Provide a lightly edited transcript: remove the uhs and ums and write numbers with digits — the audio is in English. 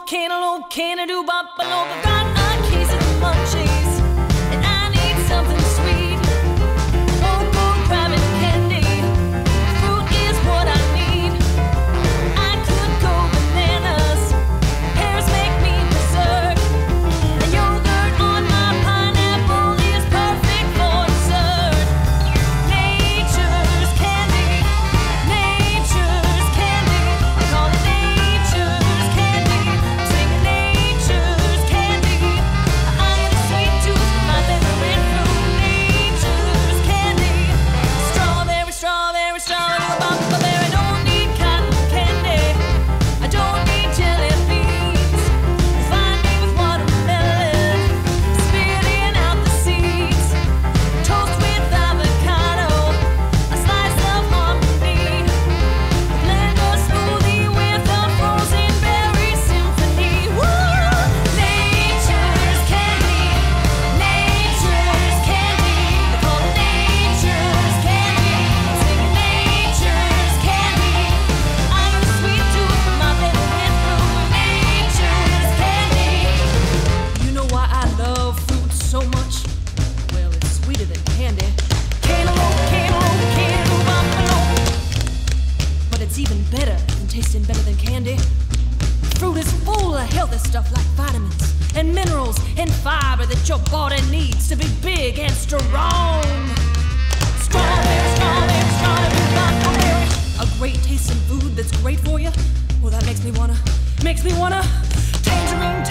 cantaloupe, canadoo, buffalo. I've got a case of the munchies, and I need something sweet. Oh, rabbit candy, fruit is what I need. I could go bananas, pears make me berserk, and yogurt on my pineapple is perfect for dessert. Nature's candy, nature's candy. They call it nature's candy. Sing nature's candy. I get a sweet tooth, my favorite fruit. Nature's candy. Strawberry, strawberry, strawberry, blueberry. Don't need cotton candy. I don't need jelly beans. Find me with watermelon, spitting out the seeds. Toast with avocado, a slice of hominy. Blend a smoothie with a frozen berry symphony. Woo! Nature's candy, nature's candy. They call it nature's candy. Sing nature's candy. I got a sweet tooth, my favorite fruit. Nature's candy. You know why I love fruit so much? Well, it's sweeter than candy. Cantaloupe, cantaloupe, cantaloupe, buffalo. But it's even better than tasting better than candy. Fruit is full of healthy stuff like vitamins and minerals and fiber that your body needs to be big and strong. Strawberry, strawberry, strawberry, blackberry. A great tasting food that's great for you. Well, that makes me wanna tangerine.